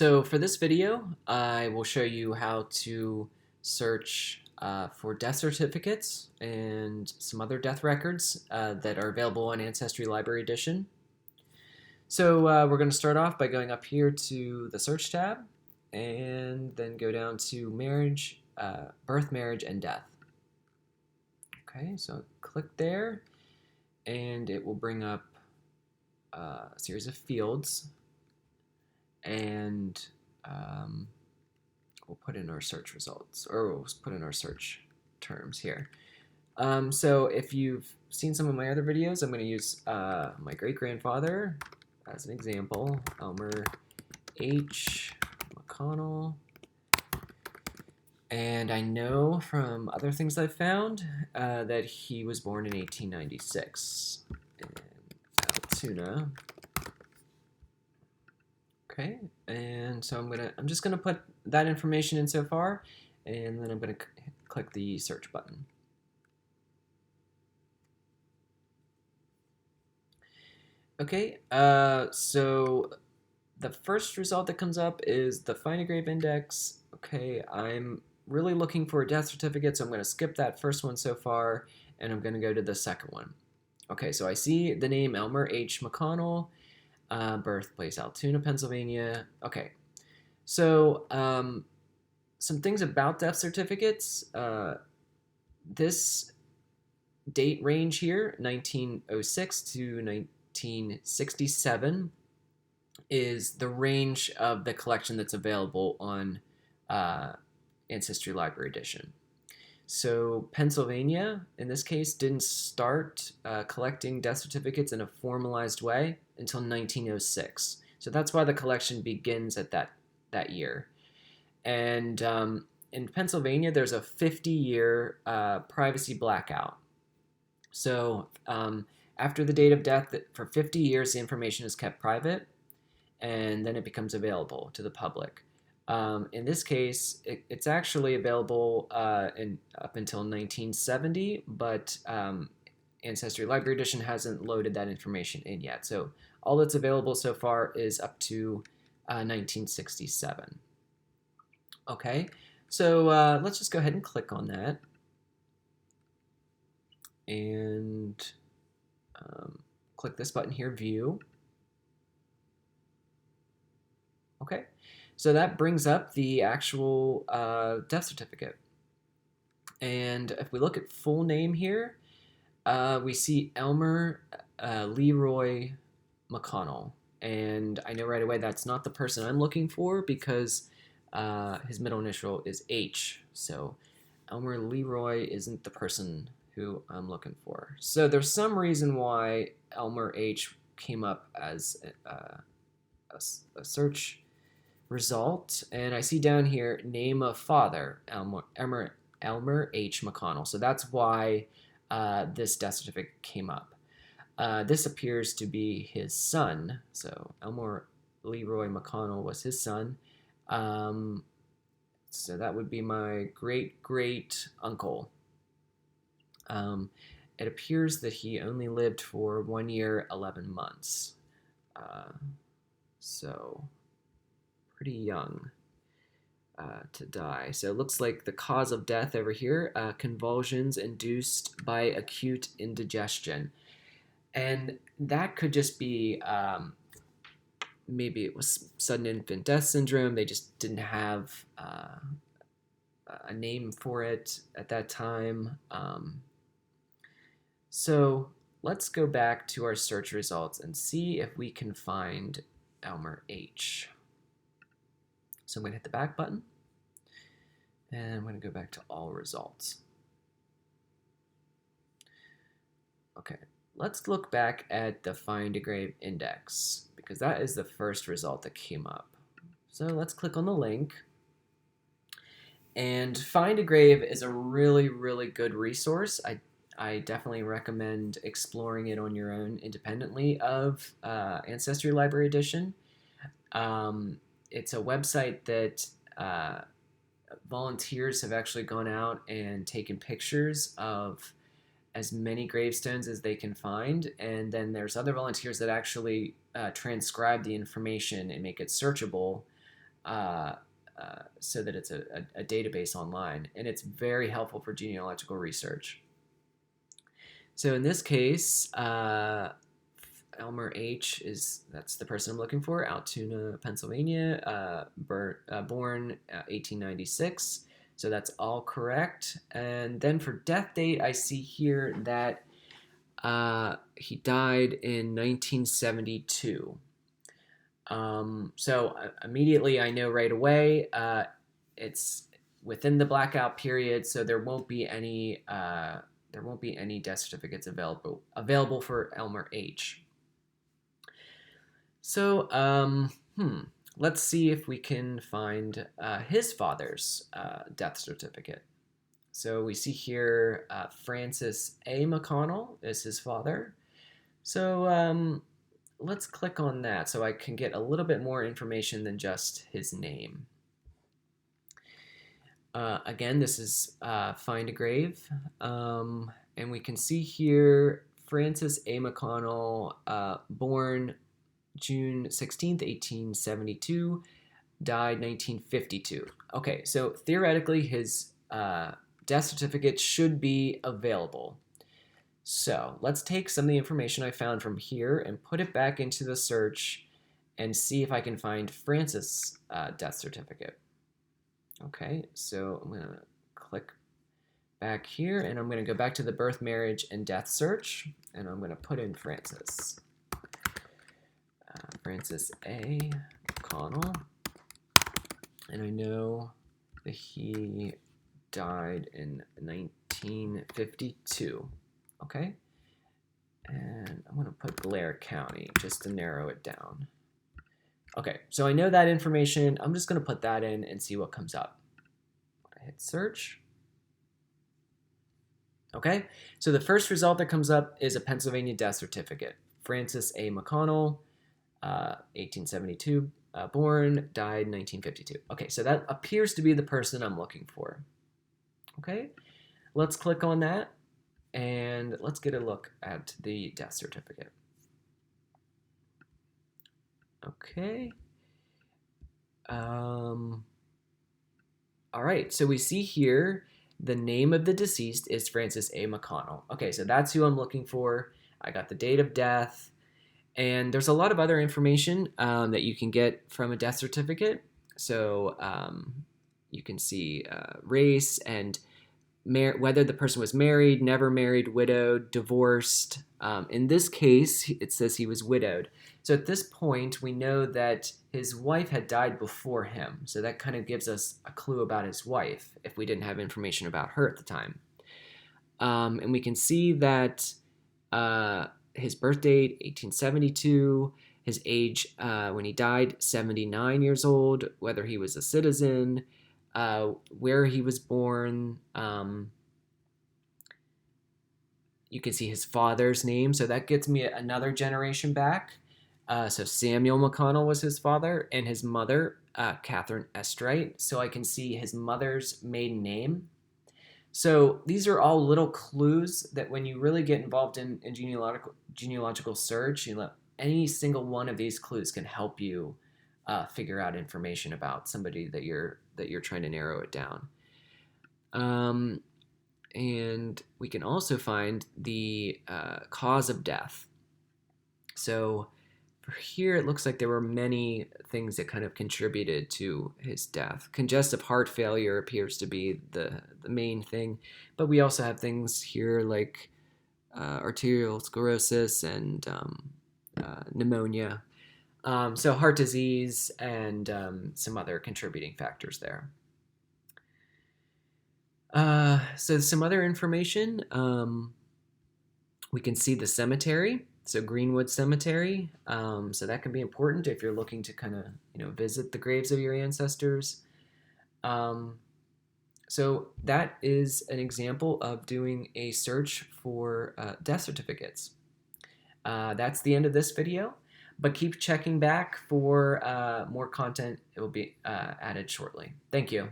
So for this video, I will show you how to search for death certificates and some other death records that are available on Ancestry Library Edition. So we're going to start off by going up here to the Search tab and then go down to Marriage, Birth, Marriage, and Death. Okay, so click there and it will bring up a series of fields, and we'll put in our search results, or we'll put in our search terms here. So if you've seen some of my other videos, I'm going to use my great-grandfather as an example, Elmer H. McConnell. And I know from other things I've found that he was born in 1896 in Altoona. Okay, and so I'm just gonna put that information in so far, and then I'm gonna click the search button. Okay, so the first result that comes up is the Find a Grave Index. Okay, I'm really looking for a death certificate, so I'm gonna skip that first one so far, and I'm gonna go to the second one. Okay, so I see the name Elmer H. McConnell. Birthplace, Altoona, Pennsylvania. Okay, so some things about death certificates. This date range here, 1906 to 1967, is the range of the collection that's available on Ancestry Library Edition. So Pennsylvania, in this case, didn't start collecting death certificates in a formalized way until 1906. So that's why the collection begins at that year. And in Pennsylvania, there's a 50-year privacy blackout. So after the date of death, for 50 years, the information is kept private, and then it becomes available to the public. In this case, it's actually available up until 1970, but Ancestry Library Edition hasn't loaded that information in yet. So all that's available so far is up to 1967. Okay, so let's just go ahead and click on that. And click this button here, View. Okay. So that brings up the actual death certificate. And if we look at full name here, we see Elmer Leroy McConnell. And I know right away that's not the person I'm looking for because his middle initial is H. So Elmer Leroy isn't the person who I'm looking for. So there's some reason why Elmer H came up as a search result, and I see down here name of father, Elmer H. McConnell. So that's why this death certificate came up. This appears to be his son. So Elmer Leroy McConnell was his son. So that would be my great uncle. It appears that he only lived for 1 year, 11 months. So pretty young to die. So it looks like the cause of death over here, convulsions induced by acute indigestion. And that could just be, maybe it was sudden infant death syndrome. They just didn't have a name for it at that time. So let's go back to our search results and see if we can find Elmer H. So I'm going to hit the back button, and I'm going to go back to all results. Okay, let's look back at the Find a Grave Index, because that is the first result that came up. So let's click on the link. And Find a Grave is a really good resource. I definitely recommend exploring it on your own independently of Ancestry Library Edition. It's a website that volunteers have actually gone out and taken pictures of as many gravestones as they can find, and then there's other volunteers that actually transcribe the information and make it searchable so that it's a database online, and it's very helpful for genealogical research. So in this case, Elmer H. that's the person I'm looking for, Altoona, Pennsylvania, born 1896. So that's all correct. And then for death date, I see here that he died in 1972. So immediately I know right away it's within the blackout period, so there won't be any death certificates available for Elmer H. So let's see if we can find his father's death certificate. So we see here Francis A. McConnell is his father. So let's click on that so I can get a little bit more information than just his name. Again, this is Find a Grave. And we can see here Francis A. McConnell, born June 16th, 1872, died 1952. Okay, so theoretically his death certificate should be available. So let's take some of the information I found from here and put it back into the search and see if I can find Francis' death certificate. Okay, so I'm going to click back here and I'm going to go back to the birth, marriage, and death search, and I'm going to put in Francis. Francis A. McConnell, and I know that he died in 1952. Okay, and I'm going to put Blair County just to narrow it down. Okay, so I know that information. I'm just going to put that in and see what comes up. I hit search. Okay, so the first result that comes up is a Pennsylvania death certificate. Francis A. McConnell, 1872, born, died 1952. Okay, so that appears to be the person I'm looking for. Okay, let's click on that and let's get a look at the death certificate. Okay. All right, so we see here the name of the deceased is Francis A. McConnell. Okay, so that's who I'm looking for. I got the date of death, and there's a lot of other information that you can get from a death certificate. So you can see race and whether the person was married, never married, widowed, divorced. In this case, it says he was widowed. So at this point, we know that his wife had died before him. So that kind of gives us a clue about his wife if we didn't have information about her at the time. And we can see that his birth date, 1872, his age when he died, 79 years old, whether he was a citizen, where he was born. You can see his father's name, so that gets me another generation back. So Samuel McConnell was his father, and his mother, Catherine Estright. So I can see his mother's maiden name. So these are all little clues that when you really get involved in genealogical search, any single one of these clues can help you figure out information about somebody that you're trying to narrow it down. And we can also find the cause of death. So for here, it looks like there were many things that kind of contributed to his death. Congestive heart failure appears to be the main thing, but we also have things here like arterial sclerosis and pneumonia. So heart disease and some other contributing factors there. So some other information. We can see the cemetery. So Greenwood Cemetery. So that can be important if you're looking to kind of visit the graves of your ancestors. So that is an example of doing a search for death certificates. That's the end of this video, but keep checking back for more content. It will be added shortly. Thank you.